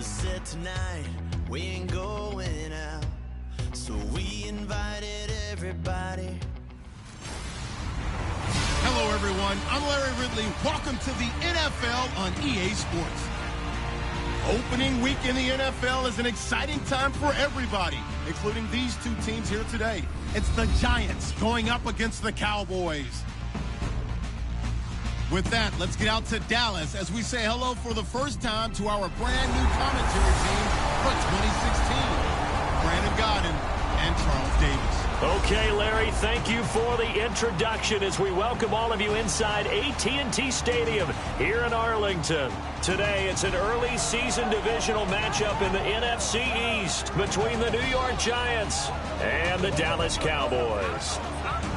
said tonight we ain't going out, so we invited everybody. Hello, everyone. I'm Larry Ridley. Welcome to the NFL on EA Sports. Opening week in the NFL is an exciting time for everybody, including these two teams here today. It's the Giants going up against the Cowboys. With that, let's get out to Dallas as we say hello for the first time to our brand new commentary team for 2016. Brandon Godden and Charles Davis. Okay, Larry, thank you for the introduction as we welcome all of you inside AT&T Stadium here in Arlington. Today, it's an early season divisional matchup in the NFC East between the New York Giants and the Dallas Cowboys.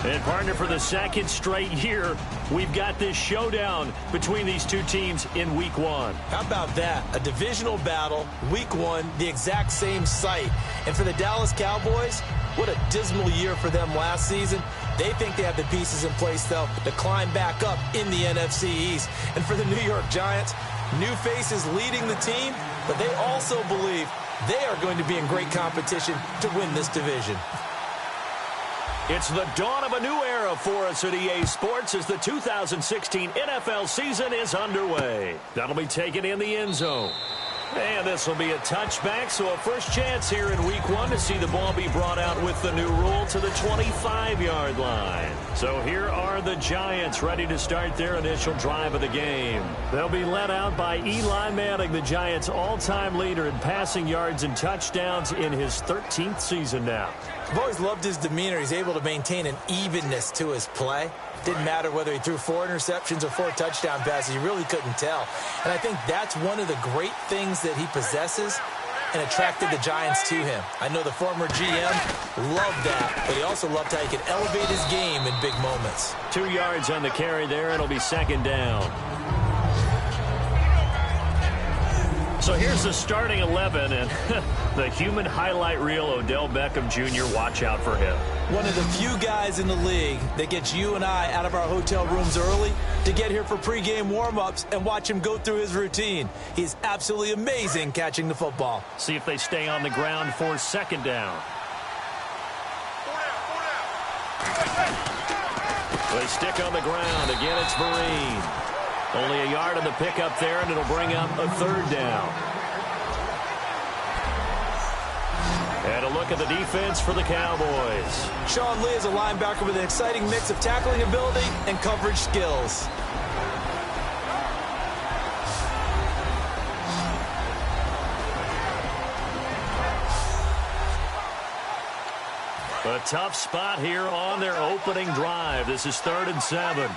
And partner, for the second straight year, we've got this showdown between these two teams in Week 1. How about that? A divisional battle, Week 1, the exact same site. And for the Dallas Cowboys, what a dismal year for them last season. They think they have the pieces in place, though, to climb back up in the NFC East. And for the New York Giants, new faces leading the team, but they also believe they are going to be in great competition to win this division. It's the dawn of a new era for us at EA Sports as the 2016 NFL season is underway. That'll be taken in the end zone. And this will be a touchback, so a first chance here in Week 1 to see the ball be brought out with the new rule to the 25-yard line. So here are the Giants ready to start their initial drive of the game. They'll be led out by Eli Manning, the Giants' all-time leader in passing yards and touchdowns in his 13th season now. I've always loved his demeanor. He's able to maintain an evenness to his play. Didn't matter whether he threw 4 interceptions or 4 touchdown passes. You really couldn't tell. And I think that's one of the great things that he possesses and attracted the Giants to him. I know the former GM loved that, but he also loved how he could elevate his game in big moments. 2 yards on the carry there. It'll be second down. So here's the starting 11, and the human highlight reel, Odell Beckham Jr., watch out for him. One of the few guys in the league that gets you and I out of our hotel rooms early to get here for pregame warm-ups and watch him go through his routine. He's absolutely amazing catching the football. See if they stay on the ground for second down. They stick on the ground. Again, it's Vereen. Only a yard on the pickup there, and it'll bring up a third down. And a look at the defense for the Cowboys. Sean Lee is a linebacker with an exciting mix of tackling ability and coverage skills. A tough spot here on their opening drive. This is 3rd and 7.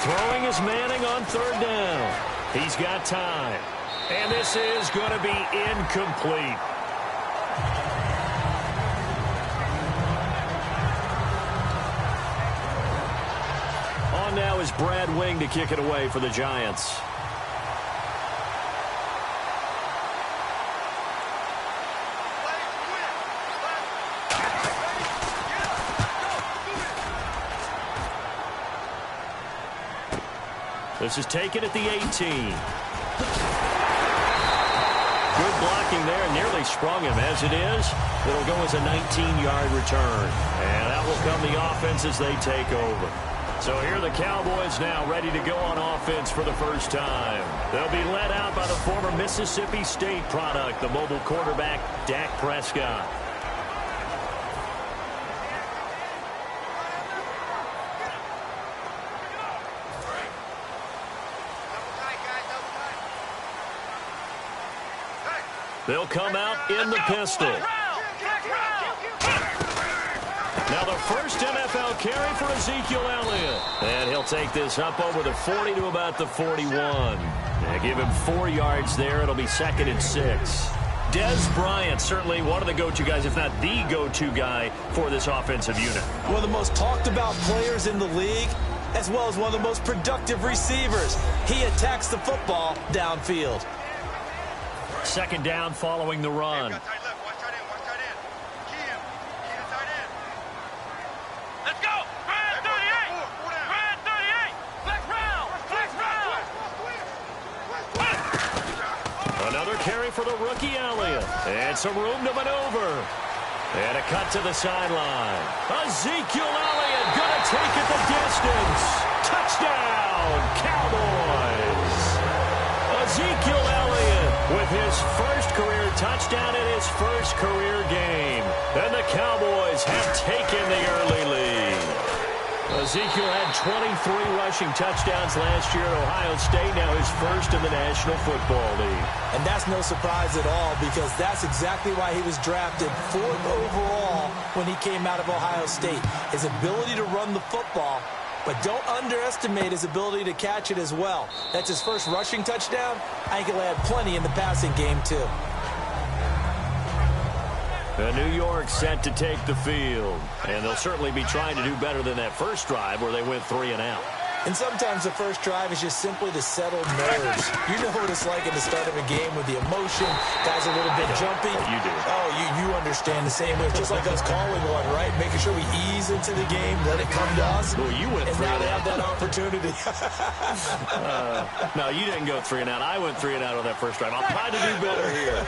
Throwing is Manning on 3rd down. He's got time. And this is going to be incomplete. On now is Brad Wing to kick it away for the Giants. This is taken at the 18. Good blocking there, nearly sprung him. As it is, it'll go as a 19-yard return. And that will come the offense as they take over. So here are the Cowboys now ready to go on offense for the first time. They'll be led out by the former Mississippi State product, the mobile quarterback, Dak Prescott. They'll come out in the pistol. Now the first NFL carry for Ezekiel Elliott. And he'll take this up over the 40 to about the 41. Now give him 4 yards there. It'll be 2nd and 6. Dez Bryant, certainly one of the go-to guys, if not the go-to guy for this offensive unit. One of the most talked about players in the league, as well as one of the most productive receivers. He attacks the football downfield. 2nd down following the run. carry for the rookie Elliott. And some room to maneuver. And a cut to the sideline. Ezekiel Elliott going to take it the distance. Touchdown, Cowboys. Ezekiel Elliott with his first career touchdown in his first career game. And the Cowboys have taken the early lead. Ezekiel had 23 rushing touchdowns last year at Ohio State, now his first in the National Football League. And that's no surprise at all, because that's exactly why he was drafted 4th overall when he came out of Ohio State. His ability to run the football, but don't underestimate his ability to catch it as well. That's his first rushing touchdown. I think he'll add plenty in the passing game, too. And New York set to take the field. And they'll certainly be trying to do better than that first drive where they went 3 and out. And sometimes the first drive is just simply to settle nerves. You know what it's like at the start of a game with the emotion. Guys a little bit jumpy. You do. Oh, you understand the same way. Just like us calling one, right? Making sure we ease into the game, let it come to us. Well, you went 3 and out. And now they have that opportunity. No, you didn't go 3 and out. I went 3 and out on that first drive. I'll try to do better here.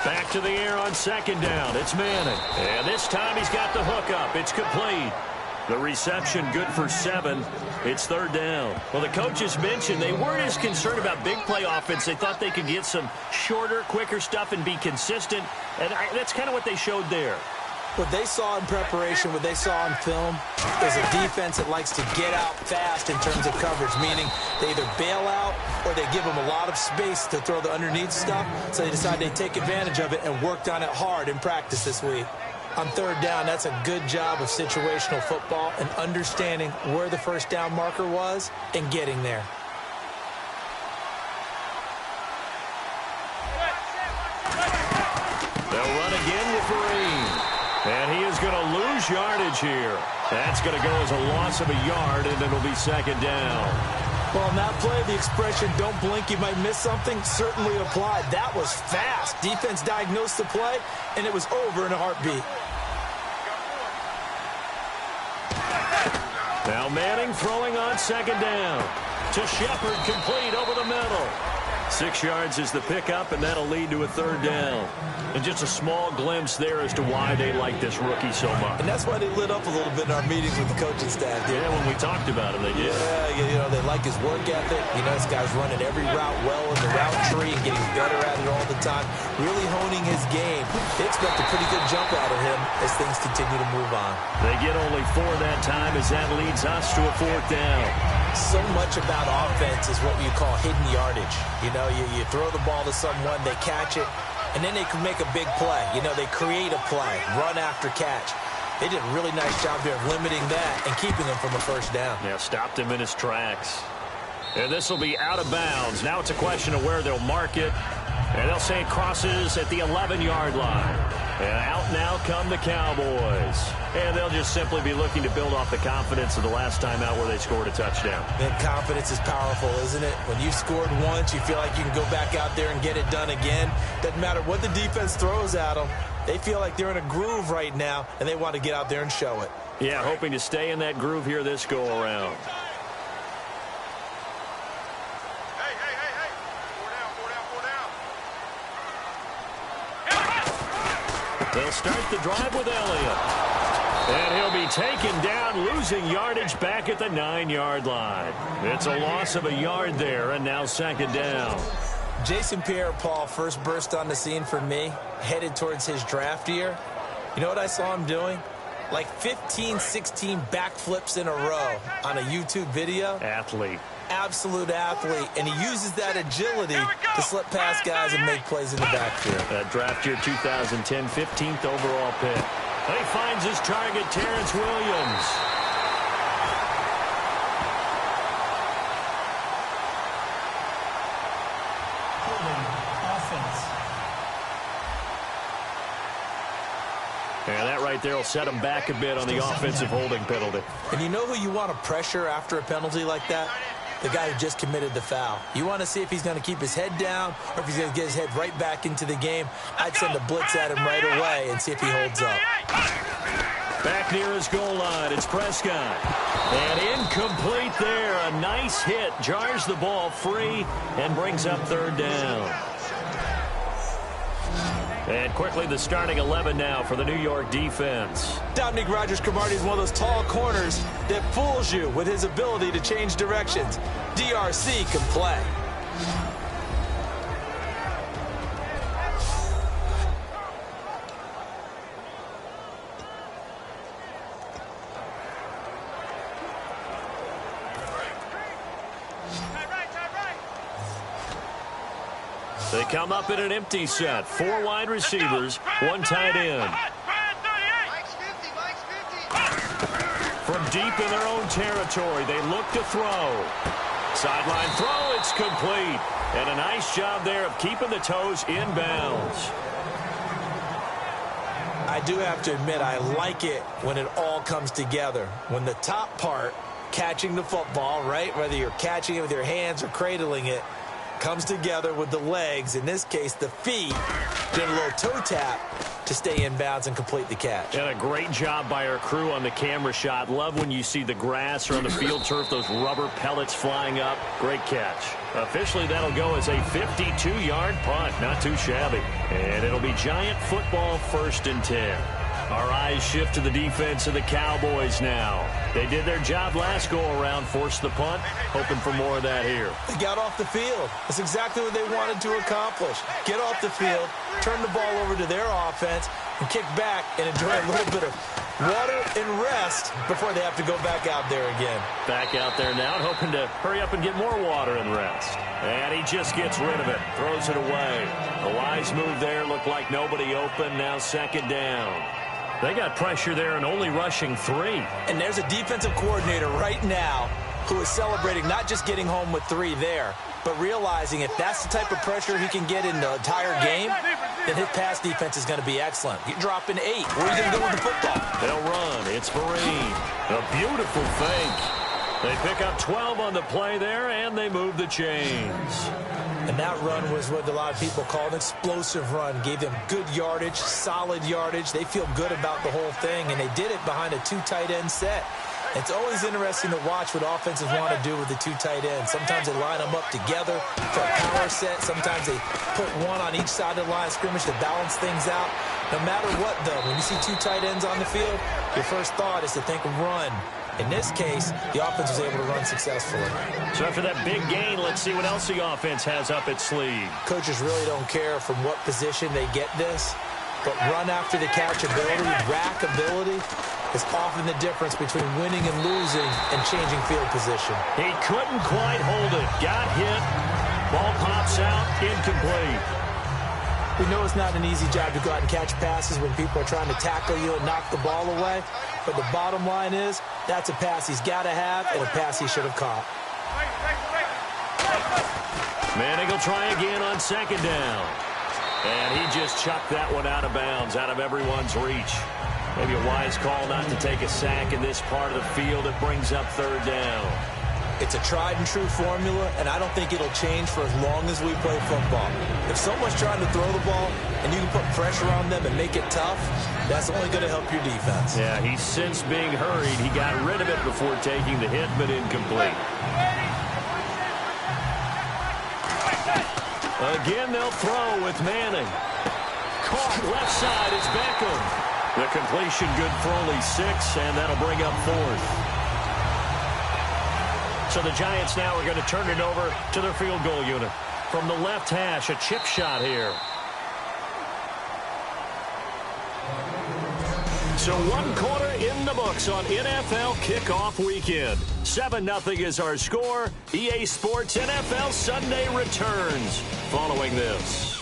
Back to the air on second down. It's Manning. And this time he's got the hook up. It's complete. The reception good for 7. It's 3rd down. Well, the coaches mentioned they weren't as concerned about big play offense. They thought they could get some shorter, quicker stuff and be consistent. And that's kind of what they showed there. What they saw in preparation, what they saw on film, is a defense that likes to get out fast in terms of coverage, meaning they either bail out or they give them a lot of space to throw the underneath stuff, so they decide they take advantage of it and worked on it hard in practice this week. On 3rd down, that's a good job of situational football and understanding where the first down marker was and getting there. They'll run again with Vereen. And he is going to lose yardage here. That's going to go as a loss of a yard, and it'll be 2nd down. Well, on that play, the expression, don't blink, you might miss something, certainly applied. That was fast. Defense diagnosed the play, and it was over in a heartbeat. Now Manning throwing on 2nd down. To Shepard, complete over the middle. 6 yards is the pickup, and that'll lead to a 3rd down. And just a small glimpse there as to why they like this rookie so much. And that's why they lit up a little bit in our meetings with the coaching staff. Yeah, when we talked about him, they did. Yeah, they like his work ethic. You know, this guy's running every route well in the route tree and getting better at it all the time, really honing his game. They expect a pretty good jump out of him as things continue to move on. They get only 4 that time as that leads us to a 4th down. So much about offense is what you call hidden yardage. You know, you throw the ball to someone, they catch it, and then they can make a big play. You know, they create a play, run after catch. They did a really nice job there of limiting that and keeping him from a first down. Yeah, stopped him in his tracks. And this will be out of bounds. Now it's a question of where they'll mark it. And they'll say it crosses at the 11-yard line. And out now come the Cowboys. And they'll just simply be looking to build off the confidence of the last time out where they scored a touchdown. Man, confidence is powerful, isn't it? When you've scored once, you feel like you can go back out there and get it done again. Doesn't matter what the defense throws at them. They feel like they're in a groove right now, and they want to get out there and show it. Yeah, hoping to stay in that groove here this go-around. They'll start the drive with Elliott. And he'll be taken down, losing yardage back at the 9-yard line. It's a loss of a yard there, and now 2nd down. Jason Pierre-Paul first burst on the scene for me, headed towards his draft year. You know what I saw him doing? Like 15, 16 backflips in a row on a YouTube video. Athlete. Absolute athlete, and he uses that agility to slip past guys and make plays in the backfield. Draft year 2010, 15th overall pick. He finds his target, Terrence Williams. Offense. And that right there will set him back a bit on the offensive holding penalty. And you know who you want to pressure after a penalty like that? The guy who just committed the foul. You want to see if he's going to keep his head down or if he's going to get his head right back into the game. I'd send a blitz at him right away and see if he holds up. Back near his goal line, it's Prescott. And incomplete there. A nice hit. Jars the ball free and brings up third down. And quickly the starting 11 now for the New York defense. Dominique Rodgers-Cromartie is one of those tall corners that fools you with his ability to change directions. DRC can play. They come up in an empty set. 4 wide receivers, 1 tight end. From deep in their own territory, they look to throw. Sideline throw, it's complete. And a nice job there of keeping the toes in bounds. I do have to admit, I like it when it all comes together. When the top part, catching the football, right, whether you're catching it with your hands or cradling it, comes together with the legs, in this case the feet, doing a little toe tap to stay in bounds and complete the catch. And a great job by our crew on the camera shot. Love when you see the grass or on the field turf, those rubber pellets flying up. Great catch. Officially, that'll go as a 52-yard punt. Not too shabby. And it'll be Giant football 1st and 10. Our eyes shift to the defense of the Cowboys now. They did their job last go-around, forced the punt, hoping for more of that here. They got off the field. That's exactly what they wanted to accomplish. Get off the field, turn the ball over to their offense, and kick back and enjoy a little bit of water and rest before they have to go back out there again. Back out there now and hoping to hurry up and get more water and rest. And he just gets rid of it, throws it away. The wise move there, looked like nobody open, now 2nd down. They got pressure there and only rushing 3. And there's a defensive coordinator right now who is celebrating not just getting home with 3 there, but realizing if that's the type of pressure he can get in the entire game, then his pass defense is going to be excellent. You're dropping 8. What are you going to do with the football? They'll run. It's Vereen. A beautiful fake. They pick up 12 on the play there, and they move the chains. And that run was what a lot of people call an explosive run. Gave them good yardage, solid yardage. They feel good about the whole thing, and they did it behind a 2 tight end set. It's always interesting to watch what offenses want to do with the 2 tight ends. Sometimes they line them up together for a power set. Sometimes they put one on each side of the line of scrimmage to balance things out. No matter what, though, when you see 2 tight ends on the field, your first thought is to think run. In this case, the offense was able to run successfully. So after that big gain, let's see what else the offense has up its sleeve. Coaches really don't care from what position they get this, but run after the catch ability, rack ability, is often the difference between winning and losing and changing field position. He couldn't quite hold it. Got hit. Ball pops out. Incomplete. We know it's not an easy job to go out and catch passes when people are trying to tackle you and knock the ball away. But the bottom line is, that's a pass he's got to have and a pass he should have caught. Manning will try again on 2nd down. And he just chucked that one out of bounds, out of everyone's reach. Maybe a wise call not to take a sack in this part of the field. It brings up 3rd down. It's a tried-and-true formula, and I don't think it'll change for as long as we play football. If someone's trying to throw the ball and you can put pressure on them and make it tough, that's only going to help your defense. Yeah, he's since being hurried. He got rid of it before taking the hit, but incomplete. Again, they'll throw with Manning. Caught left side, it's Beckham. The completion good for only 6, and that'll bring up 4th. So the Giants now are going to turn it over to their field goal unit. From the left hash, a chip shot here. So 1 quarter in the books on NFL kickoff weekend. 7-0 is our score. EA Sports NFL Sunday returns following this.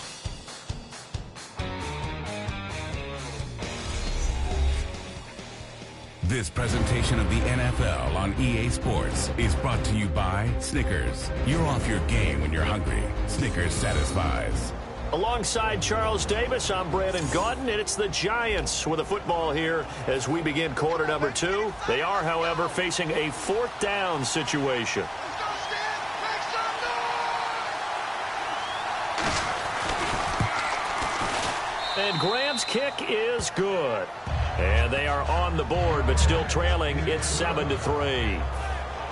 This presentation of the NFL on EA Sports is brought to you by Snickers. You're off your game when you're hungry. Snickers satisfies. Alongside Charles Davis, I'm Brandon Gaudin, and it's the Giants with a football here as we begin quarter number 2. They are, however, facing a 4th down situation. And Graham's kick is good. And they are on the board, but still trailing. It's 7-3.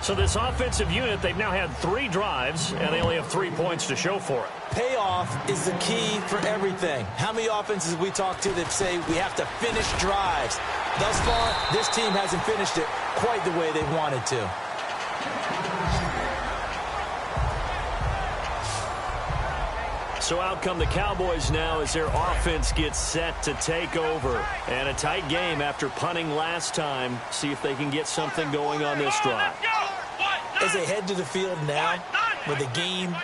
So this offensive unit, they've now had 3 drives, and they only have 3 points to show for it. Payoff is the key for everything. How many offenses we talk to that say we have to finish drives? Thus far, this team hasn't finished it quite the way they wanted to. So out come the Cowboys now as their offense gets set to take over. And a tight game after punting last time. See if they can get something going on this drive. As they head to the field now, with the game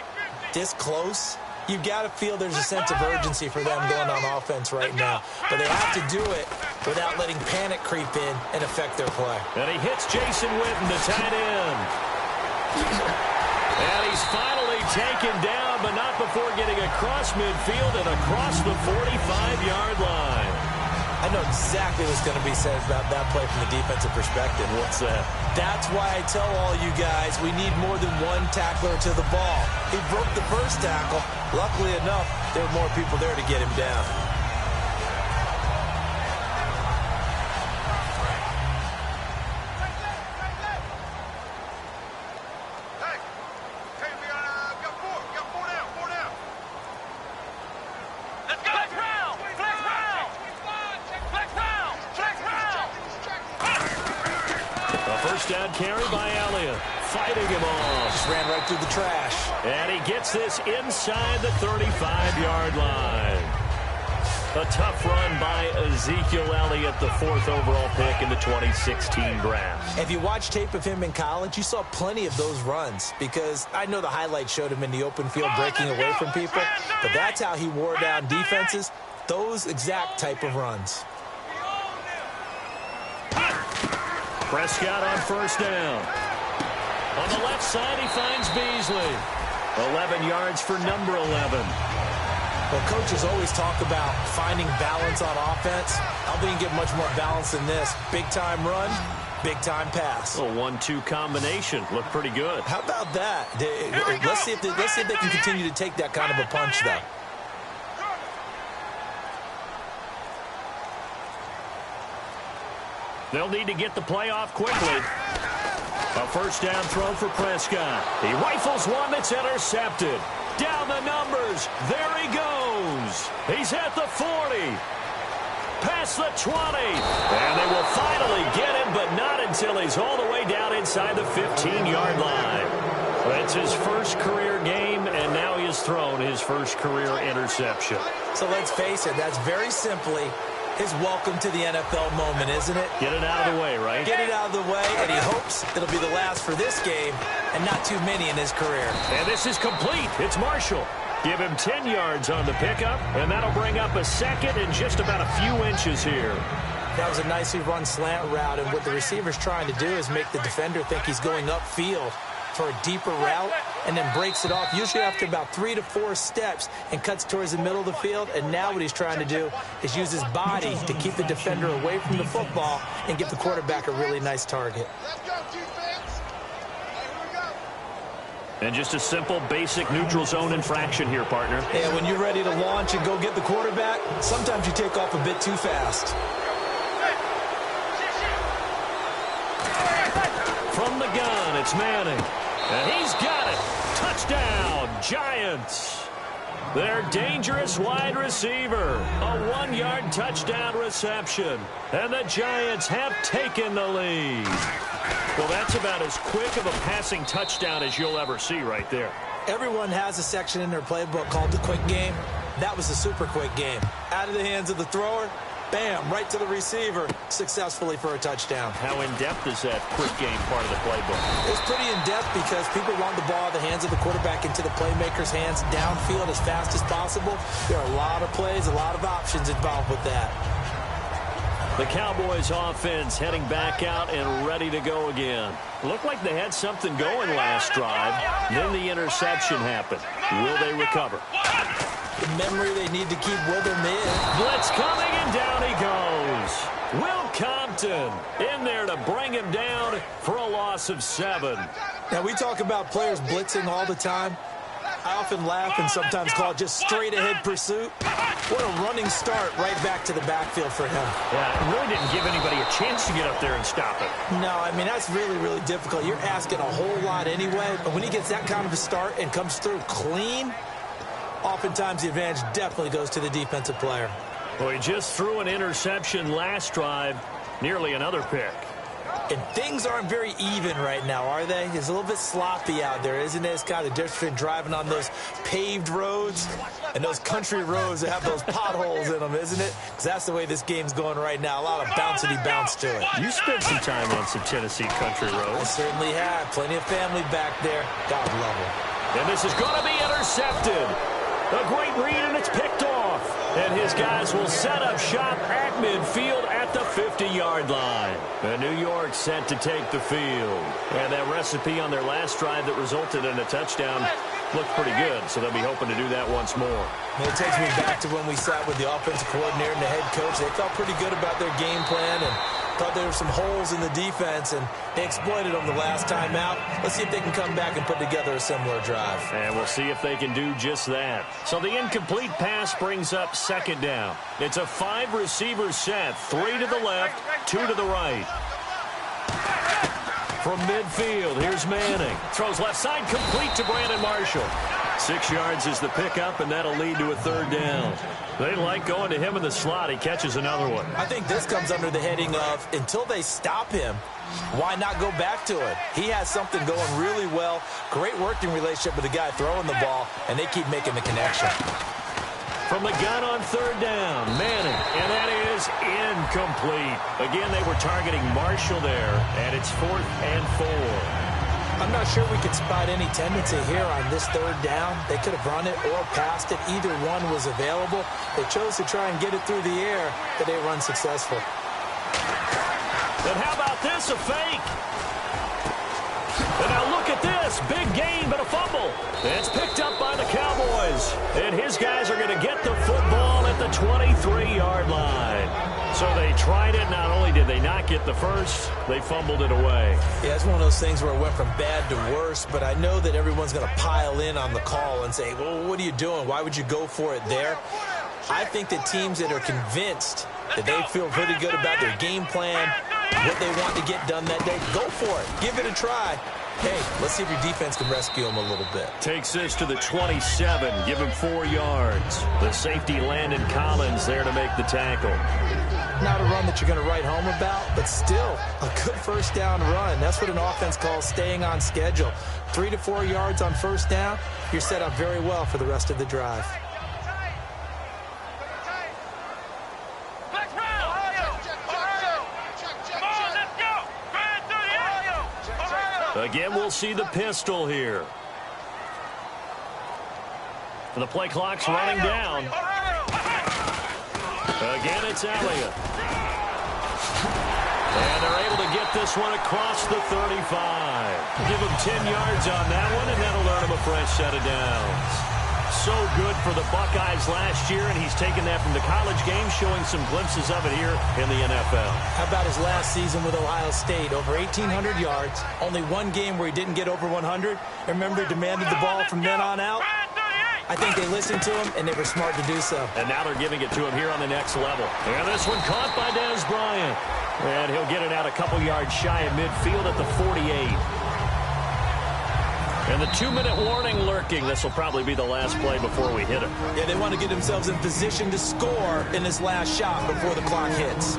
this close, you've got to feel there's a sense of urgency for them going on offense right now. But they have to do it without letting panic creep in and affect their play. And he hits Jason Witten, the tight end. And he's finally taken down, but not before getting across midfield and across the 45-yard line. I know exactly what's going to be said about that play from the defensive perspective. What's that? That's why I tell all you guys we need more than one tackler to the ball. He broke the first tackle. Luckily enough, there were more people there to get him down. Down carry by Elliott. Fighting him off. Just ran right through the trash. And he gets this inside the 35-yard line. A tough run by Ezekiel Elliott, the 4th overall pick in the 2016 draft. If you watch tape of him in college, you saw plenty of those runs because I know the highlights showed him in the open field breaking away from people, but that's how he wore down defenses, those exact type of runs. Prescott on first down. On the left side, he finds Beasley. 11 yards for number 11. Well, coaches always talk about finding balance on offense. I don't think you get much more balance than this. Big-time run, big-time pass. A 1-2 combination. Looked pretty good. How about that? Let's see if they can continue to take that kind of a punch, though. They'll need to get the play off quickly. A first down throw for Prescott. He rifles one that's intercepted. Down the numbers. There he goes. He's at the 40. Past the 20. And they will finally get him, but not until he's all the way down inside the 15-yard line. That's his first career game, and now he has thrown his first career interception. So let's face it, that's very simply his welcome to the NFL moment, isn't it? Get it out of the way, right? Get it out of the way, and he hopes it'll be the last for this game and not too many in his career. And this is complete. It's Marshall. Give him 10 yards on the pickup, and that'll bring up a second in just about a few inches here. That was a nicely run slant route, and what the receiver's trying to do is make the defender think he's going upfield for a deeper route and then breaks it off, usually after about 3 to 4 steps, and cuts towards the middle of the field. And now what he's trying to do is use his body to keep the defender away from the football and give the quarterback a really nice target. Let's go, defense. Here we go. And just a simple, basic neutral zone infraction here, partner. Yeah, when you're ready to launch and go get the quarterback, sometimes you take off a bit too fast. From the gun, it's Manning. And he's got it. Touchdown, Giants. Their dangerous wide receiver. A 1-yard touchdown reception. And the Giants have taken the lead. Well, that's about as quick of a passing touchdown as you'll ever see right there. Everyone has a section in their playbook called the quick game. That was a super quick game. Out of the hands of the thrower, bam, right to the receiver, successfully for a touchdown. How in-depth is that quick game part of the playbook? It's pretty in-depth because people want the ball out of the hands of the quarterback into the playmaker's hands downfield as fast as possible. There are a lot of plays, a lot of options involved with that. The Cowboys offense heading back out and ready to go again. Looked like they had something going last drive. Then the interception happened. Will they recover? The memory they need to keep with them is. Blitz coming, and down he goes. Will Compton in there to bring him down for a loss of 7. Now, we talk about players blitzing all the time. I often laugh and sometimes call it just straight-ahead pursuit. What a running start right back to the backfield for him. Yeah, it really didn't give anybody a chance to get up there and stop it. No, I mean, that's really, really difficult. You're asking a whole lot anyway, but when he gets that kind of a start and comes through clean, oftentimes the advantage definitely goes to the defensive player. Well, he just threw an interception last drive, nearly another pick. And things aren't very even right now, are they? It's a little bit sloppy out there, isn't it? It's kind of the difference between driving on those paved roads and those country roads that have those potholes in them, isn't it? Because that's the way this game's going right now. A lot of bouncy bounce to it. You spent some time on some Tennessee country I roads. certainly have. Plenty of family back there. God love them. And this is going to be intercepted. A great read, and it's picked off. And his guys will set up shop at midfield at the 50-yard line. And New York set to take the field. And that recipe on their last drive that resulted in a touchdown looked pretty good, so they'll be hoping to do that once more. And it takes me back to when we sat with the offensive coordinator and the head coach. They felt pretty good about their game plan and thought there were some holes in the defense, and they exploited them the last time out. Let's see if they can come back and put together a similar drive. And we'll see if they can do just that. So the incomplete pass brings up second down. It's a 5-receiver set, 3 to the left, 2 to the right. From midfield, here's Manning. Throws left side, complete to Brandon Marshall. 6 yards is the pickup, and that'll lead to a third down. They like going to him in the slot. He catches another one. I think this comes under the heading of, until they stop him, why not go back to it? He has something going really well. Great working relationship with the guy throwing the ball, and they keep making the connection. From the gun on third down, Manning, and that is incomplete. Again, they were targeting Marshall there, and it's 4th and 4. I'm not sure we could spot any tendency here on this third down. They could have run it or passed it. Either one was available. They chose to try and get it through the air, but they run successful. And how about this, a fake? And now look at this, big gain, but a fumble. It's picked up by the Cowboys. And his guys are going to get the football at the 23-yard line. So they tried it. Not only did they not get the first, they fumbled it away. Yeah, it's one of those things where it went from bad to worse, but I know that everyone's going to pile in on the call and say, well, what are you doing? Why would you go for it there? I think that teams that are convinced that they feel pretty good about their game plan, what they want to get done that day, go for it. Give it a try. Hey, let's see if your defense can rescue him a little bit. Takes this to the 27, give him 4 yards. The safety Landon Collins there to make the tackle. Not a run that you're going to write home about, but still a good first down run. That's what an offense calls staying on schedule. 3 to 4 yards on first down, you're set up very well for the rest of the drive. Again, we'll see the pistol here. The play clock's running down. Again, it's Elliott. And they're able to get this one across the 35. Give him 10 yards on that one, and that'll earn him a fresh set of downs. So good for the Buckeyes last year, and he's taken that from the college game, showing some glimpses of it here in the NFL. How about his last season with Ohio State? Over 1,800 yards, only one game where he didn't get over 100. Remember, he demanded the ball from then on out. I think they listened to him, and they were smart to do so. And now they're giving it to him here on the next level. And this one caught by Dez Bryant. And he'll get it out a couple yards shy of midfield at the 48. And the 2-minute warning lurking. This will probably be the last play before we hit him. Yeah, they want to get themselves in position to score in this last shot before the clock hits.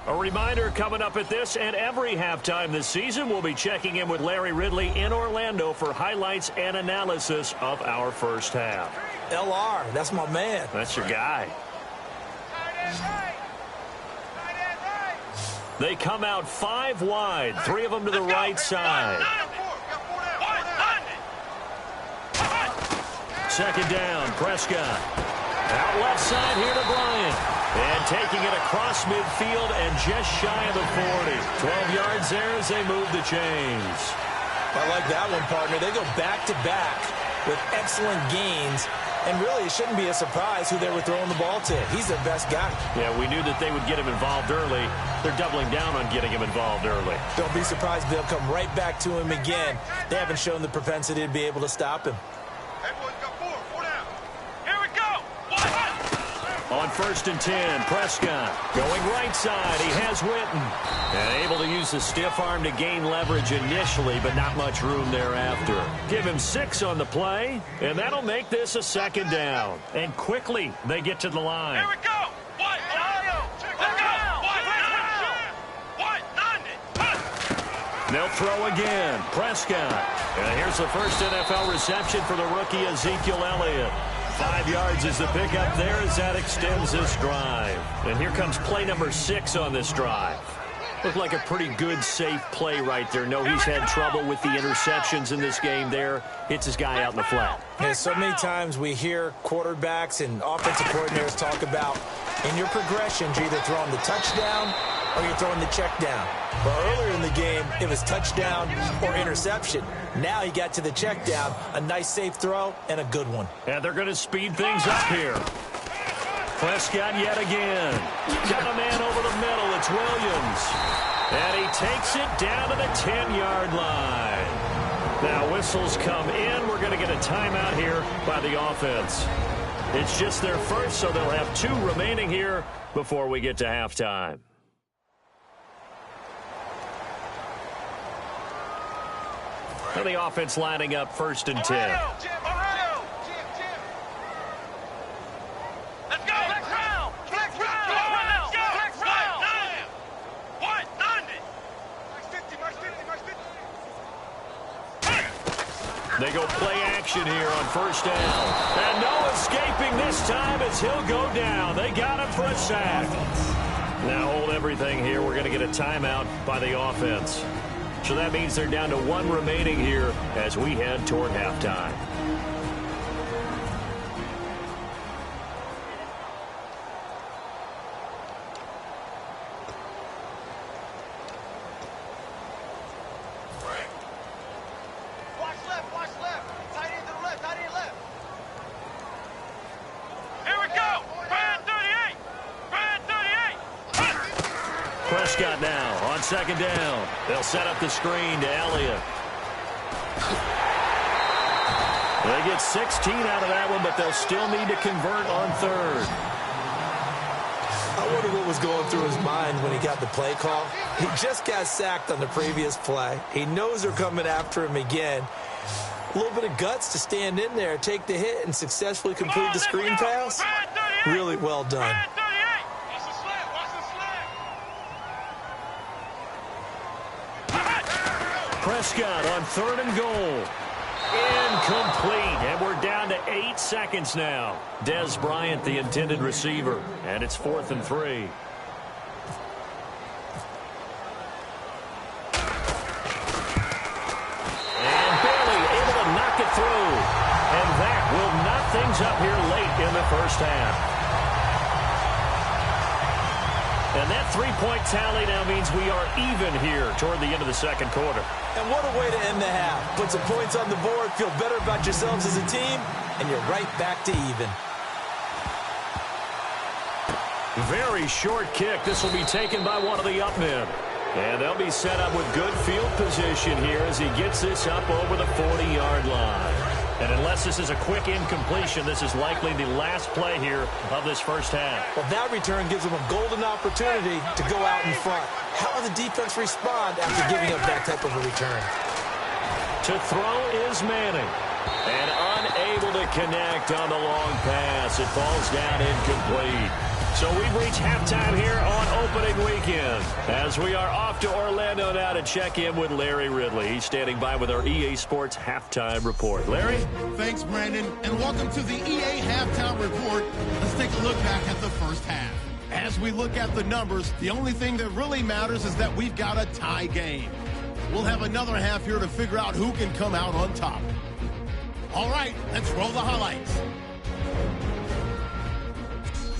A reminder coming up at this and every halftime this season, we'll be checking in with Larry Ridley in Orlando for highlights and analysis of our first half. LR, that's my man. That's your guy. They come out 5 wide, 3 of them to the right side. Second down, Prescott. Out left side here to Bryant. And taking it across midfield and just shy of the 40. 12 yards there as they move the chains. I like that one, partner. They go back-to-back with excellent gains. And really, it shouldn't be a surprise who they were throwing the ball to. He's their best guy. Yeah, we knew that they would get him involved early. They're doubling down on getting him involved early. Don't be surprised they'll come right back to him again. They haven't shown the propensity to be able to stop him. On 1st and 10, Prescott going right side. He has Witten. And able to use his stiff arm to gain leverage initially, but not much room thereafter. Give him 6 on the play, and that'll make this a 2nd down. And quickly, they get to the line. Here we go! They'll throw again. Prescott. And here's the first NFL reception for the rookie Ezekiel Elliott. 5 yards is the pickup there as that extends this drive. And here comes play number 6 on this drive. Looked like a pretty good, safe play right there. No, he's had trouble with the interceptions in this game there. Hits his guy out in the flat. Yeah, so many times we hear quarterbacks and offensive coordinators talk about in your progressions, you're either throwing the touchdown or you're throwing the check down. But earlier in the game, it was touchdown or interception. Now he got to the check down, a nice safe throw, and a good one. And they're going to speed things up here. Prescott yet again. Got a man over the middle. It's Williams. And he takes it down to the 10-yard line. Now whistles come in. We're going to get a timeout here by the offense. It's just their first, so they'll have 2 remaining here before we get to halftime. And the offense lining up 1st and 10. They go play action here on 1st down. And no escaping this time as he'll go down. They got him for a sack. Now hold everything here. We're going to get a timeout by the offense. So that means they're down to 1 remaining here as we head toward halftime. Prescott now on 2nd down. They'll set up the screen to Elliott. They get 16 out of that one, but they'll still need to convert on 3rd. I wonder what was going through his mind when he got the play call. He just got sacked on the previous play. He knows they're coming after him again. A little bit of guts to stand in there, take the hit, and successfully complete the screen pass. Really well done. Prescott on 3rd and goal. Incomplete, and we're down to 8 seconds now. Des Bryant, the intended receiver, and it's 4th and 3. And barely able to knock it through. And that will knock things up here late in the 1st half. And that 3-point tally now means we are even here toward the end of the 2nd quarter. And what a way to end the half. Put some points on the board, feel better about yourselves as a team, and you're right back to even. Very short kick. This will be taken by one of the up men. And they'll be set up with good field position here as he gets this up over the 40-yard line. And unless this is a quick incompletion, this is likely the last play here of this 1st half. Well, that return gives them a golden opportunity to go out in front. How will the defense respond after giving up that type of a return? To throw is Manning. And unable to connect on the long pass. It falls down incomplete. So we've reached halftime here on opening weekend as we are off to Orlando now to check in with Larry Ridley. He's standing by with our EA Sports Halftime Report. Larry? Thanks, Brandon, and welcome to the EA Halftime Report. Let's take a look back at the 1st half. As we look at the numbers, the only thing that really matters is that we've got a tie game. We'll have another half here to figure out who can come out on top. All right, let's roll the highlights.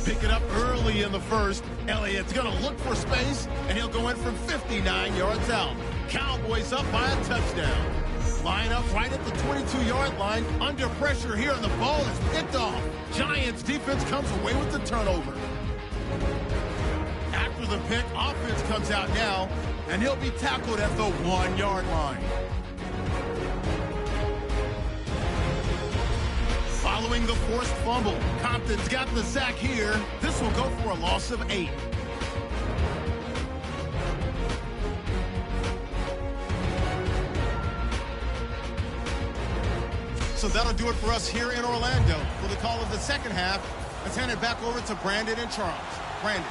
Pick it up early in the 1st. Elliott's going to look for space, and he'll go in from 59 yards out. Cowboys up by a touchdown. Line up right at the 22-yard line. Under pressure here, and the ball is picked off. Giants defense comes away with the turnover. After the pick, offense comes out now, and he'll be tackled at the 1-yard line. Following the forced fumble, Compton's got the sack here. This will go for a loss of 8. So that'll do it for us here in Orlando. For the call of the second half, let's hand it back over to Brandon and Charles. Brandon.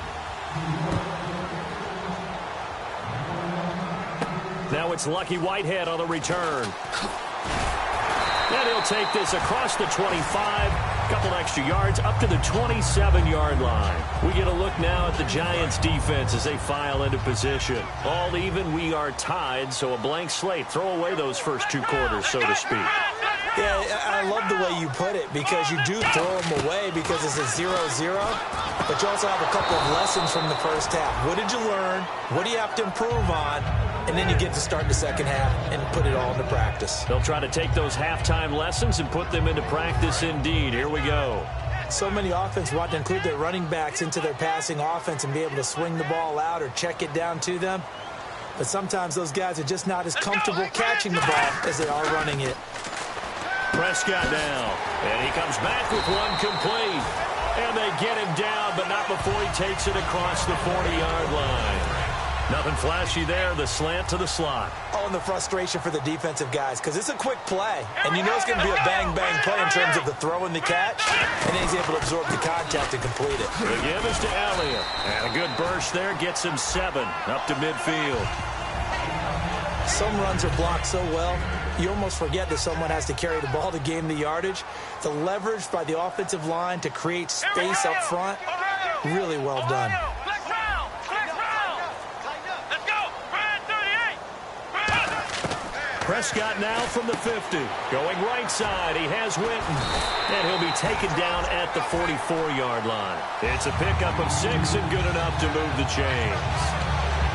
Now it's Lucky Whitehead on the return. And he'll take this across the 25, couple extra yards, up to the 27-yard line. We get a look now at the Giants' defense as they file into position. All even, we are tied, so a blank slate. Throw away those first 2 quarters, so to speak. Yeah, I love the way you put it, because you do throw them away because it's a 0-0, but you also have a couple of lessons from the first half. What did you learn? What do you have to improve on? And then you get to start the second half and put it all into practice. They'll try to take those halftime lessons and put them into practice indeed. Here we go. So many offenses want to include their running backs into their passing offense and be able to swing the ball out or check it down to them. But sometimes those guys are just not as comfortable catching the ball as they are running it. Prescott now, and he comes back with one complete. And they get him down, but not before he takes it across the 40-yard line. Nothing flashy there, the slant to the slot. Oh, and the frustration for the defensive guys, because it's a quick play. And you know it's going to be a bang-bang play in terms of the throw and the catch. And then he's able to absorb the contact and complete it. The give is to Elliott. And a good burst there gets him 7 up to midfield. Some runs are blocked so well, you almost forget that someone has to carry the ball to gain the yardage. The leverage by the offensive line to create space up front, really well done. Prescott now from the 50. Going right side, he has Winton. And he'll be taken down at the 44-yard line. It's a pickup of 6 and good enough to move the chains.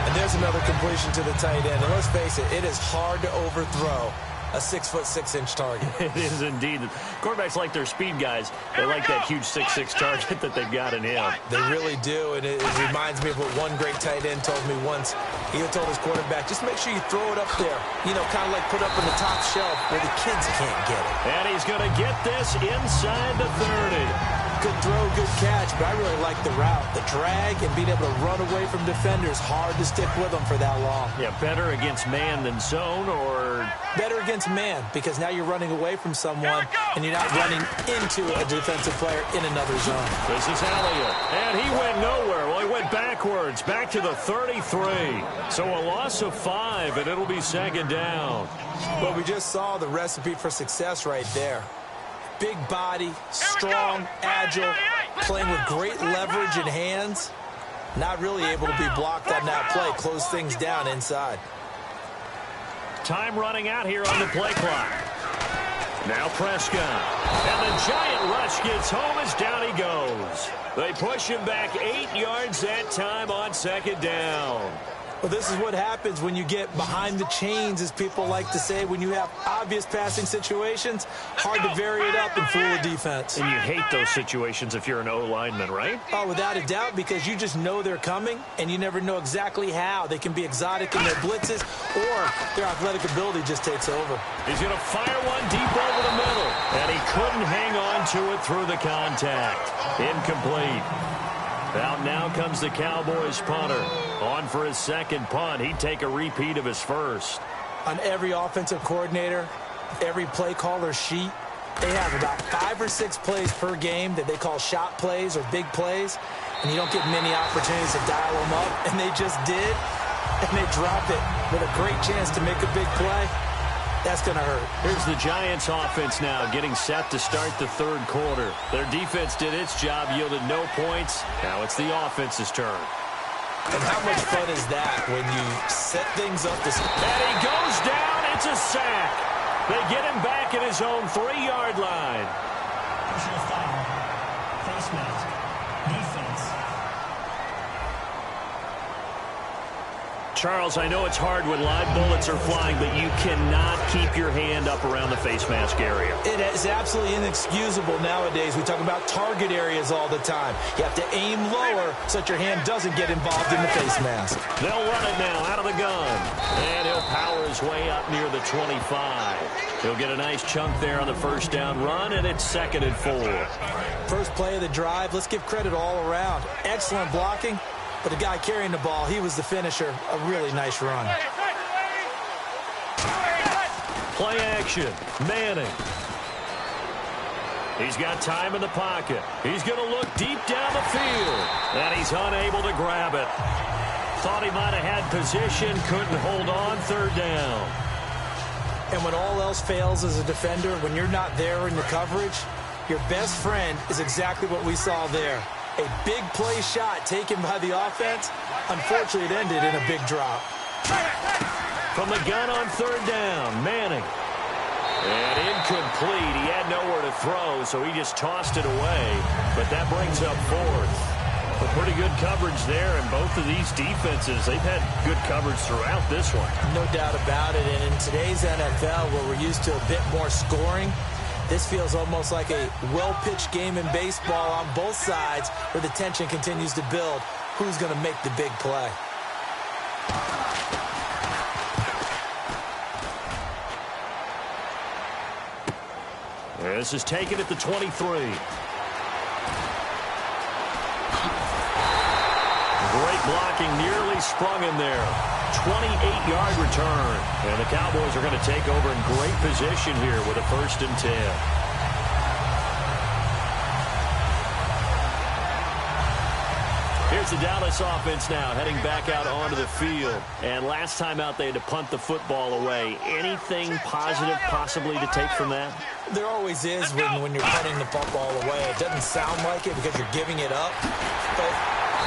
And there's another completion to the tight end. And let's face it, it is hard to overthrow a 6'6" target. It is indeed. Quarterbacks like their speed guys. They like that huge 6'6" target that they've got in him. They really do, and it reminds me of what one great tight end told me once. He told his quarterback, just make sure you throw it up there. You know, kind of like put up on the top shelf where the kids can't get it. And he's going to get this inside the 30. Good throw, good catch, but I really like the route. The drag and being able to run away from defenders, hard to stick with them for that long. Yeah, better against man than zone, or... Better against man, because now you're running away from someone and you're not running into a defensive player in another zone. This is Elliott, and he went nowhere. Well, he went backwards, back to the 33. So a loss of 5, and it'll be second down. Well, we just saw the recipe for success right there. Big body, strong, agile, playing with great leverage in hands. Not really able to be blocked on that play. Close things down inside. Time running out here on the play clock. Now Prescott. And the giant rush gets home as down he goes. They push him back 8 yards that time on second down. Well, this is what happens when you get behind the chains, as people like to say. When you have obvious passing situations, hard to vary it up and fool a defense. And you hate those situations if you're an O-lineman, right? Oh, without a doubt, because you just know they're coming, and you never know exactly how. They can be exotic in their blitzes, or their athletic ability just takes over. He's going to fire one deep over the middle, and he couldn't hang on to it through the contact. Incomplete. Out now comes the Cowboys punter. On for his second punt. He'd take a repeat of his first. On every offensive coordinator, every play caller sheet, they have about 5 or 6 plays per game that they call shot plays or big plays, and you don't get many opportunities to dial them up, and they just did, and they dropped it with a great chance to make a big play. That's going to hurt. Here's the Giants offense now getting set to start the third quarter. Their defense did its job, yielded no points. Now it's the offense's turn. And how much fun is that when you set things up to... And he goes down. It's a sack. They get him back at his own 3-yard line. Personal foul. Face mask. Defense. Charles, I know it's hard when live bullets are flying, but you cannot keep your hand up around the face mask area. It is absolutely inexcusable nowadays. We talk about target areas all the time. You have to aim lower so that your hand doesn't get involved in the face mask. They'll run it now out of the gun. And he'll power his way up near the 25. He'll get a nice chunk there on the first down run, and it's 2nd and 4. First play of the drive, let's give credit all around. Excellent blocking. But the guy carrying the ball, he was the finisher. A really nice run. Play action. Manning. He's got time in the pocket. He's going to look deep down the field. And he's unable to grab it. Thought he might have had position. Couldn't hold on. 3rd down. And when all else fails as a defender, when you're not there in the coverage, your best friend is exactly what we saw there. A big play shot taken by the offense. Unfortunately, it ended in a big drop. From the gun on 3rd down, Manning. And incomplete. He had nowhere to throw, so he just tossed it away. But that brings up 4th. But pretty good coverage there, and both of these defenses, they've had good coverage throughout this one. No doubt about it. And in today's NFL, where we're used to a bit more scoring, this feels almost like a well-pitched game in baseball on both sides where the tension continues to build. Who's going to make the big play? This is taken at the 23. Great blocking, nearly sprung in there. 28-yard return. And the Cowboys are going to take over in great position here with a 1st and 10. Here's the Dallas offense now heading back out onto the field. And last time out they had to punt the football away. Anything positive possibly to take from that? There always is when you're punting the football away. It doesn't sound like it because you're giving it up. But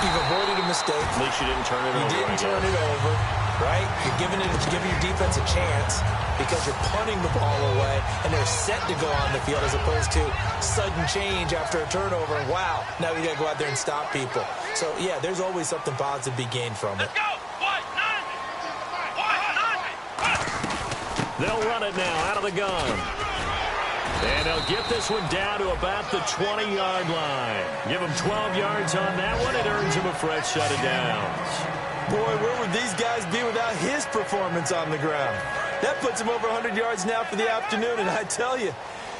you've avoided a mistake. At least you didn't turn it over. You didn't turn it over, right? You're giving your defense a chance because you're punting the ball away, and they're set to go on the field as opposed to sudden change after a turnover. And wow, now we got to go out there and stop people. So, yeah, there's always something positive to be gained from it. They'll run it now out of the gun. And they'll get this one down to about the 20-yard line. Give them 12 yards on that one. It earns them a fresh set of downs. Boy, where would these guys be without his performance on the ground? That puts him over 100 yards now for the afternoon, and I tell you,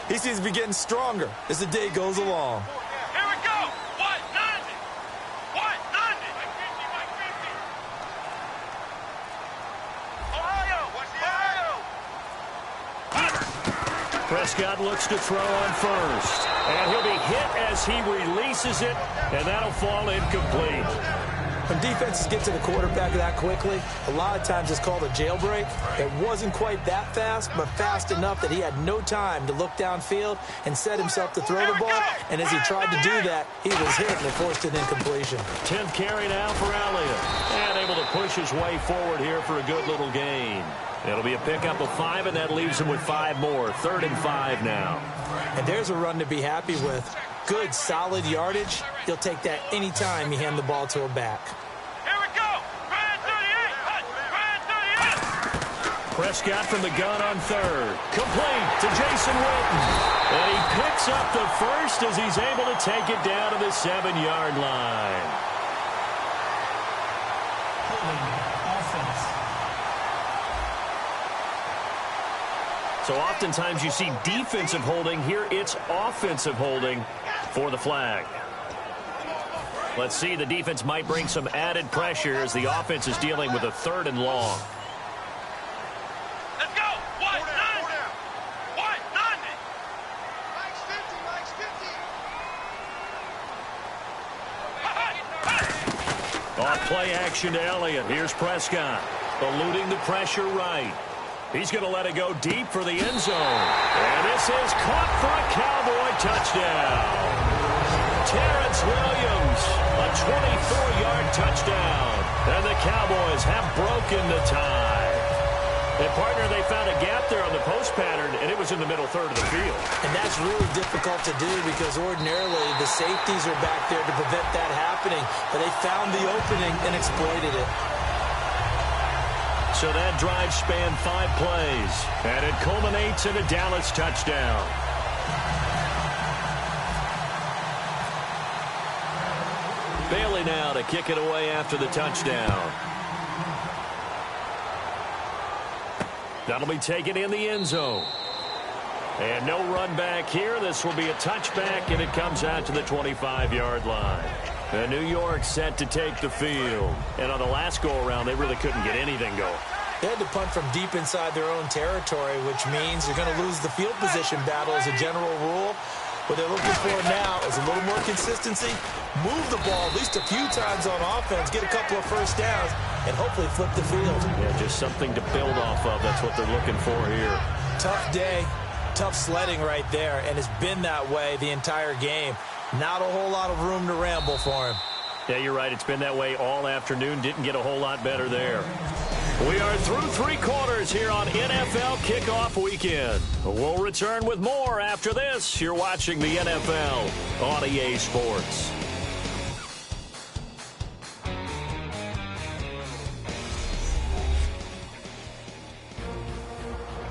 he seems to be getting stronger as the day goes along. Here we go. 190. 190. Ohio. Prescott looks to throw on first. And he'll be hit as he releases it, and that'll fall incomplete. When defenses get to the quarterback that quickly, a lot of times it's called a jailbreak. It wasn't quite that fast, but fast enough that he had no time to look downfield and set himself to throw the ball. And as he tried to do that, he was hit and it forced an incompletion. 10th carry now for Elliott. And able to push his way forward here for a good little gain. It'll be a pickup of 5, and that leaves him with 5 more. 3rd and 5 now. And there's a run to be happy with. Good, solid yardage. He'll take that any time you hand the ball to a back. Here we go. Grand 38. Grand 38. Prescott from the gun on 3rd. Complete to Jason Witten. And he picks up the first as he's able to take it down to the 7-yard line. Offense. So oftentimes you see defensive holding. Here it's offensive holding for the flag. Let's see, the defense might bring some added pressure as the offense is dealing with a 3rd and long. Let's go. 190. 190. Off play action to Elliott. Here's Prescott. Eluding the pressure right. He's going to let it go deep for the end zone. And this is caught for a Cowboy touchdown. Terrence Williams, a 24-yard touchdown. And the Cowboys have broken the tie. And, partner, they found a gap there on the post pattern, and it was in the middle 3rd of the field. And that's really difficult to do because ordinarily the safeties are back there to prevent that happening. But they found the opening and exploited it. So that drive spanned 5 plays, and it culminates in a Dallas touchdown. Bailey now to kick it away after the touchdown. That'll be taken in the end zone. And no run back here. This will be a touchback, and it comes out to the 25-yard line. And New York set to take the field. And on the last go-around, they really couldn't get anything going. They had to punt from deep inside their own territory, which means you're going to lose the field position battle as a general rule. What they're looking for now is a little more consistency, move the ball at least a few times on offense, get a couple of first downs, and hopefully flip the field. Yeah, just something to build off of. That's what they're looking for here. Tough day, tough sledding right there, and it's been that way the entire game. Not a whole lot of room to ramble for him. Yeah, you're right. It's been that way all afternoon. Didn't get a whole lot better there. We are through 3 quarters here on NFL Kickoff Weekend. We'll return with more after this. You're watching the NFL on EA Sports.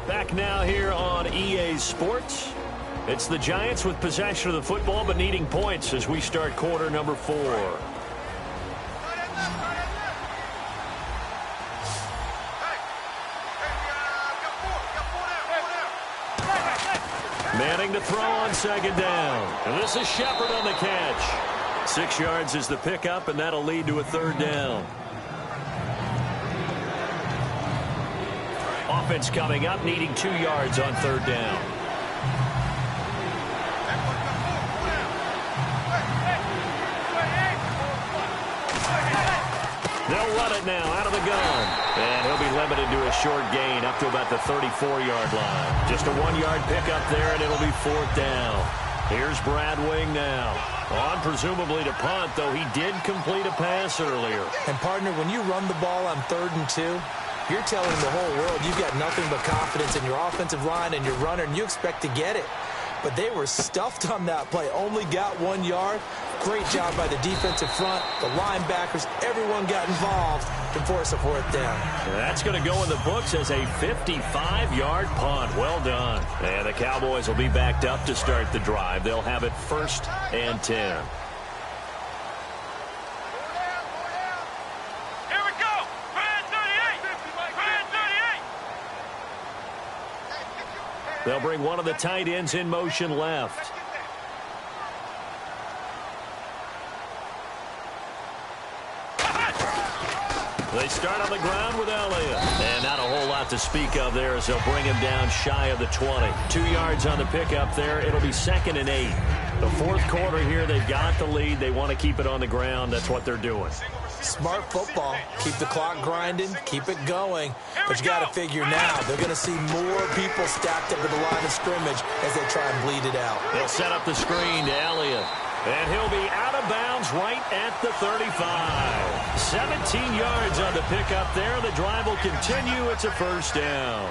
Back now here on EA Sports. It's the Giants with possession of the football but needing points as we start quarter number 4. Manning to throw on second down. And this is Shepard on the catch. 6 yards is the pickup, and that'll lead to a 3rd down. Offense coming up, needing 2 yards on 3rd down. They'll run it now out of the gun. And he'll be limited to a short gain up to about the 34-yard line. Just a 1-yard pickup there, and it'll be 4th down. Here's Brad Wing now. On presumably to punt, though he did complete a pass earlier. And, partner, when you run the ball on 3rd and 2, you're telling the whole world you've got nothing but confidence in your offensive line and your runner, and you expect to get it. But they were stuffed on that play. Only got 1 yard. Great job by the defensive front. The linebackers, everyone got involved to force a 4th down. That's going to go in the books as a 55-yard punt. Well done. And the Cowboys will be backed up to start the drive. They'll have it 1st and 10. They'll bring one of the tight ends in motion left. They start on the ground with Elliott. And not a whole lot to speak of there as they'll bring him down shy of the 20. 2 yards on the pickup there. It'll be 2nd and 8. The 4th quarter here, they've got the lead. They want to keep it on the ground. That's what they're doing. Smart football. Keep the clock grinding. Keep it going. But you got to figure now, they're going to see more people stacked up at the line of scrimmage as they try and bleed it out. They'll set up the screen to Elliott. And he'll be out of bounds right at the 35. 17 yards on the pickup there. The drive will continue. It's a 1st down.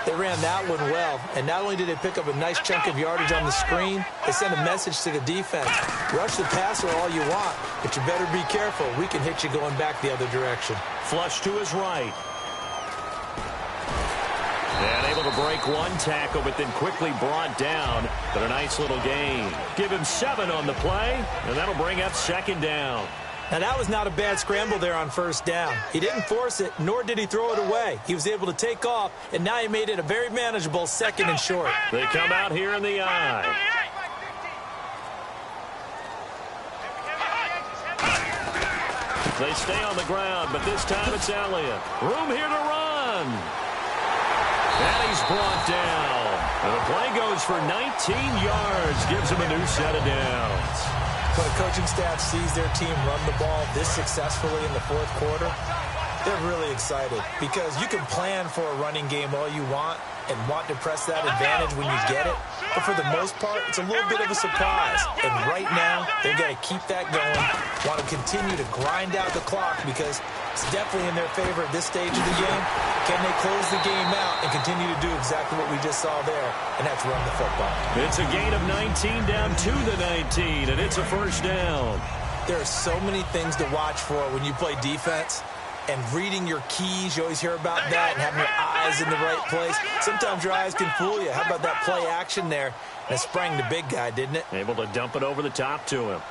They ran that one well, and not only did they pick up a nice chunk of yardage on the screen, they sent a message to the defense. Rush the passer all you want, but you better be careful. We can hit you going back the other direction. Flush to his right. And able to break one tackle, but then quickly brought down. But a nice little gain. Give him 7 on the play, and that'll bring up 2nd down. Now, that was not a bad scramble there on 1st down. He didn't force it, nor did he throw it away. He was able to take off, and now he made it a very manageable 2nd and short. They come out here in the eye. They stay on the ground, but this time it's Elliott. Room here to run. And he's brought down. And the play goes for 19 yards. Gives him a new set of downs. When a coaching staff sees their team run the ball this successfully in the 4th quarter, they're really excited because you can plan for a running game all you want and want to press that advantage when you get it. But for the most part, it's a little bit of a surprise. And right now, they've got to keep that going, want to continue to grind out the clock because it's definitely in their favor at this stage of the game. Can they close the game out and continue to do exactly what we just saw there, and that's run the football? It's a gain of 19 down to the 19, and it's a 1st down. There are so many things to watch for when you play defense. and reading your keys. You always hear about that, and having your eyes in the right place. Sometimes your eyes can fool you. How about that play action there? And it sprang the big guy, didn't it? Able to dump it over the top to him.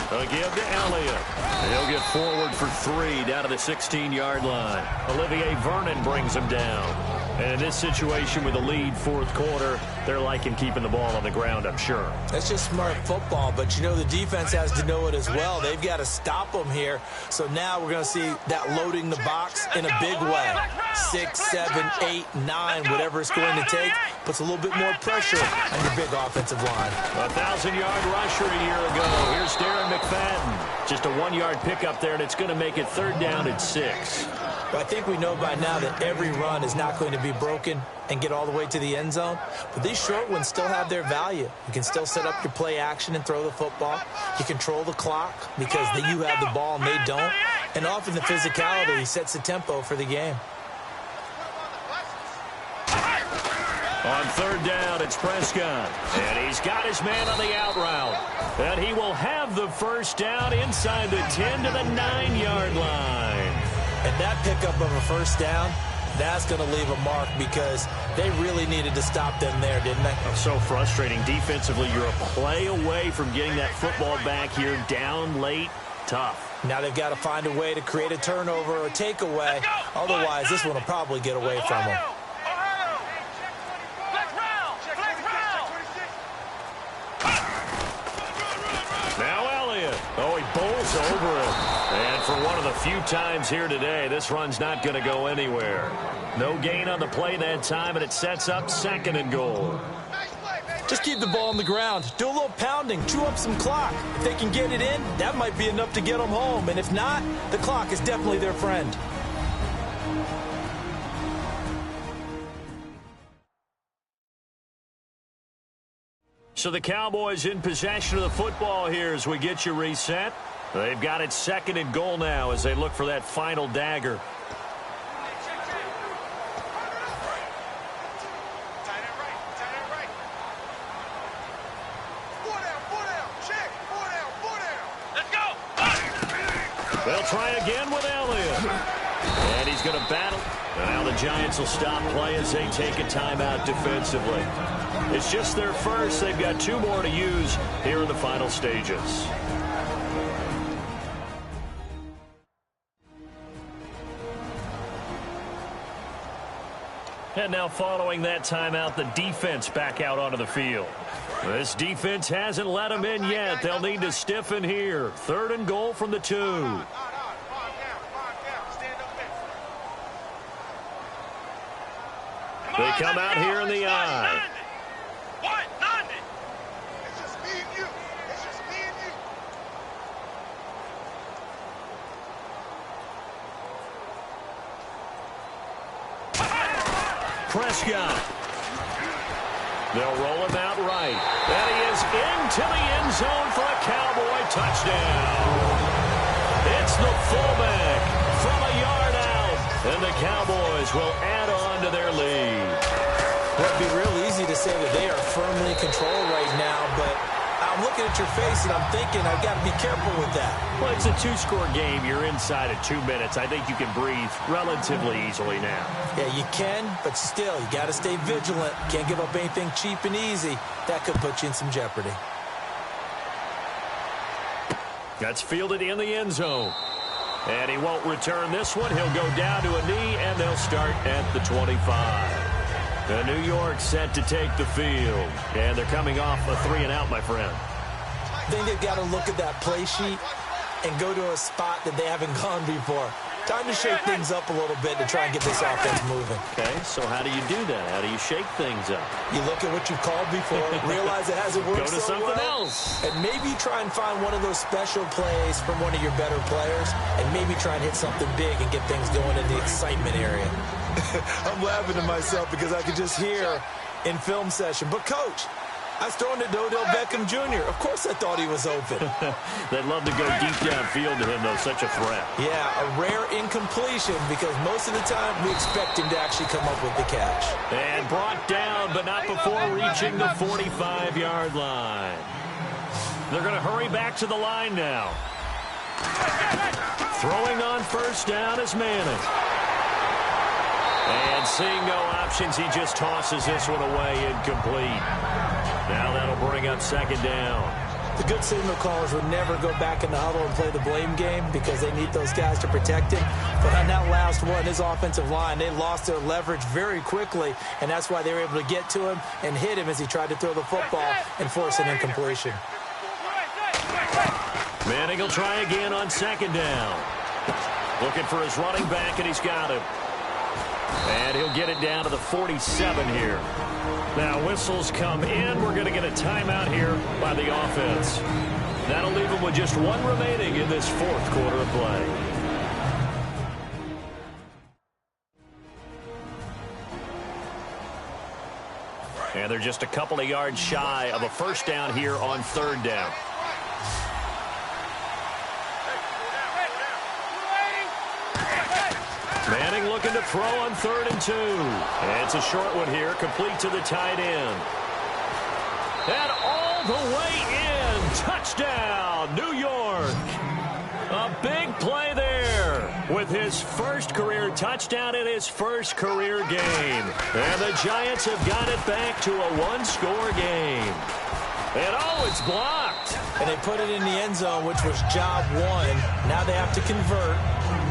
They'll give to Elliott. He'll get forward for 3 down to the 16-yard line. Olivier Vernon brings him down. And in this situation with the lead fourth quarter, they're liking keeping the ball on the ground, I'm sure. That's just smart football, but you know the defense has to know it as well. They've got to stop them here. So now we're going to see that loading the box in a big way. 6, 7, 8, 9, whatever it's going to take, puts a little bit more pressure on your big offensive line. 1,000-yard rusher a year ago. Here's Darren McFadden. Just a 1-yard pickup there, and it's going to make it 3rd down and 6. But I think we know by now that every run is not going to be broken and get all the way to the end zone. But these short ones still have their value. You can still set up your play action and throw the football. You control the clock because you have the ball and they don't. And often the physicality sets the tempo for the game. On 3rd down, it's Prescott. And he's got his man on the out route. And he will have the 1st down inside the 10 to the 9-yard line. And that pickup of a 1st down, that's going to leave a mark because they really needed to stop them there, didn't they? It's so frustrating. Defensively, you're a play away from getting that football back here down late. Tough. Now they've got to find a way to create a turnover or takeaway. Otherwise, this one will probably get away from them. Now Elliott. Oh, he bowls over it. And for one of the few times here today, this run's not going to go anywhere. No gain on the play that time, and it sets up 2nd and goal. Just keep the ball on the ground. Do a little pounding. Chew up some clock. If they can get it in, that might be enough to get them home. And if not, the clock is definitely their friend. So the Cowboys in possession of the football here as we get you reset. They've got it 2nd and goal now as they look for that final dagger. They'll try again with Elliott. And he's going to battle. And now the Giants will stop play as they take a timeout defensively. It's just their first. They've got 2 more to use here in the final stages. And now following that timeout, the defense back out onto the field. This defense hasn't let them in yet. They'll need to stiffen here. 3rd and goal from the 2. They come out here in the eye. Prescott. They'll roll him out right. And he is into the end zone for a Cowboy touchdown. It's the fullback from a yard out. And the Cowboys will add on to their lead. Well, it'd be real easy to say that they are firmly in control right now, but I'm looking at your face and I'm thinking I've got to be careful with that. Well, it's a 2-score game. You're inside of 2 minutes. I think you can breathe relatively easily now. Yeah, you can, but still, you got to stay vigilant. Can't give up anything cheap and easy. That could put you in some jeopardy. That's fielded in the end zone. And he won't return this one. He'll go down to a knee, and they'll start at the 25. The New York set to take the field. And they're coming off a 3-and-out, my friend. I think they've got to look at that play sheet and go to a spot that they haven't gone before. Time to shake things up a little bit to try and get this offense moving. Okay, so how do you do that? How do you shake things up? You look at what you called before, realize it hasn't worked Go to so something well, else. and maybe try and find one of those special plays from one of your better players, and maybe try and hit something big and get things going in the excitement area. I'm laughing to myself because I could just hear in film session, but Coach, I was throwing to Odell Beckham Jr. Of course I thought he was open. They'd love to go deep downfield to him, though. Such a threat. Yeah, a rare incompletion because most of the time we expect him to actually come up with the catch. And brought down, but not before reaching the 45-yard line. They're going to hurry back to the line now. Throwing on first down is Manning. And seeing no options, he just tosses this one away incomplete. Now that'll bring up second down. The good signal callers would never go back in the huddle and play the blame game because they need those guys to protect him. But on that last one, his offensive line, they lost their leverage very quickly, and that's why they were able to get to him and hit him as he tried to throw the football and force an incompletion. Manning will try again on second down. Looking for his running back, and he's got him. And he'll get it down to the 47 here. Now whistles come in. We're going to get a timeout here by the offense. That'll leave them with just one remaining in this fourth quarter of play. And they're just a couple of yards shy of a first down here on third down. Manning looking to throw on 3rd and 2. And it's a short one here, complete to the tight end. And all the way in. Touchdown, New York. A big play there with his first career touchdown in his first career game. And the Giants have got it back to a one-score game. And oh, it's blocked. And they put it in the end zone, which was job one. Now they have to convert.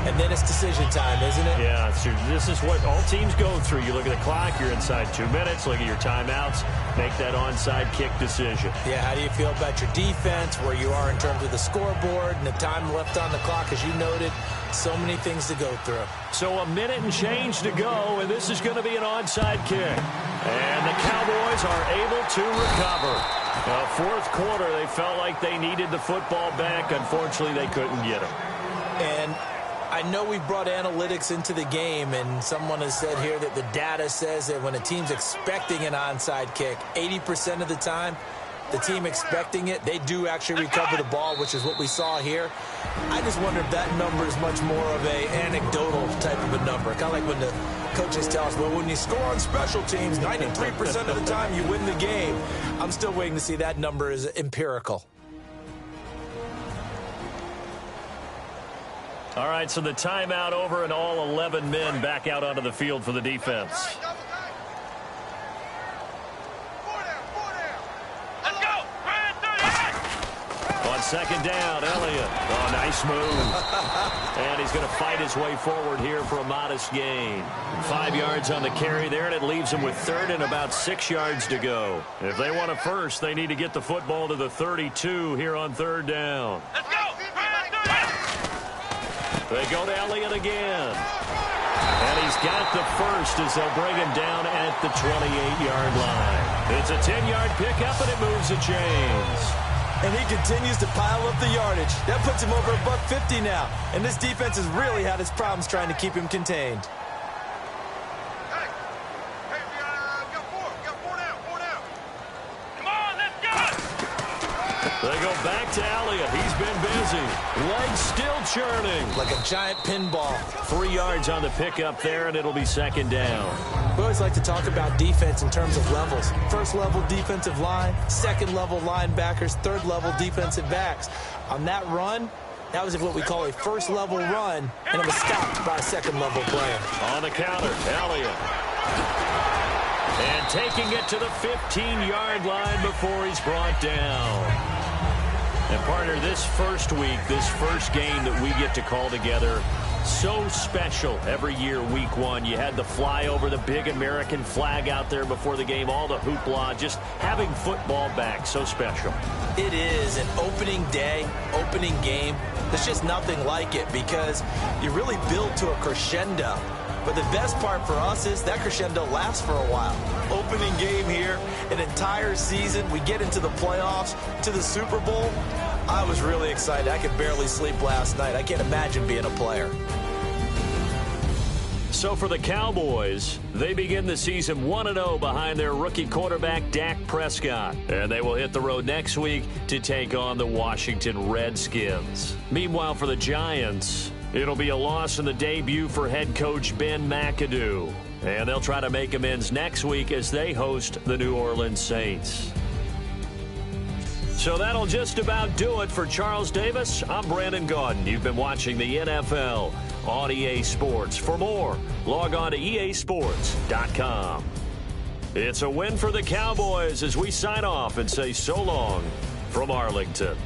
And then it's decision time, isn't it? Yeah, this is what all teams go through. You look at the clock, you're inside 2 minutes, look at your timeouts, make that onside kick decision. Yeah, how do you feel about your defense, where you are in terms of the scoreboard and the time left on the clock, as you noted? So many things to go through. So a minute and change to go, and this is going to be an onside kick. And the Cowboys are able to recover. Fourth quarter, they felt like they needed the football back. Unfortunately, they couldn't get it. And I know we've brought analytics into the game, and someone has said here that the data says that when a team's expecting an onside kick, 80% of the time, the team expecting it, they do actually recover the ball, which is what we saw here. I just wonder if that number is much more of a anecdotal type of a number. Kind of like when the coaches tell us, well, when you score on special teams, 93% of the time you win the game. I'm still waiting to see that number is empirical. All right, so the timeout over and all 11 men back out onto the field for the defense. Let's go! On second down, Elliott. Oh, nice move. And he's going to fight his way forward here for a modest gain. 5 yards on the carry there, and it leaves him with 3rd and about 6 yards to go. If they want a first, they need to get the football to the 32 here on 3rd down. Let's go! They go to Elliott again. And he's got the first as they'll bring him down at the 28-yard line. It's a 10-yard pickup, and it moves the chains. And he continues to pile up the yardage. That puts him over $150 now. And this defense has really had its problems trying to keep him contained. Hey, we got 4 down. Come on, let's go! They go back to Elliott. He's been busy. Legs still churning. Like a giant pinball. 3 yards on the pickup there, and it'll be second down. We always like to talk about defense in terms of levels. First level defensive line, second level linebackers, third level defensive backs. On that run, that was what we call a first level run, and it was stopped by a second level player. On the counter, Elliott. And taking it to the 15-yard line before he's brought down. And partner, this first week, this first game that we get to call together, so special every year, week one. You had the flyover, the big American flag out there before the game, all the hoopla, just having football back, so special. It is an opening day, opening game. There's just nothing like it because you really build to a crescendo. But the best part for us is that crescendo lasts for a while. Opening game here, an entire season. We get into the playoffs, to the Super Bowl. I was really excited. I could barely sleep last night. I can't imagine being a player. So for the Cowboys, they begin the season 1-0 behind their rookie quarterback, Dak Prescott. And they will hit the road next week to take on the Washington Redskins. Meanwhile, for the Giants, it'll be a loss in the debut for head coach Ben McAdoo. And they'll try to make amends next week as they host the New Orleans Saints. So that'll just about do it for Charles Davis. I'm Brandon Gaudin. You've been watching the NFL on EA Sports. For more, log on to easports.com. It's a win for the Cowboys as we sign off and say so long from Arlington.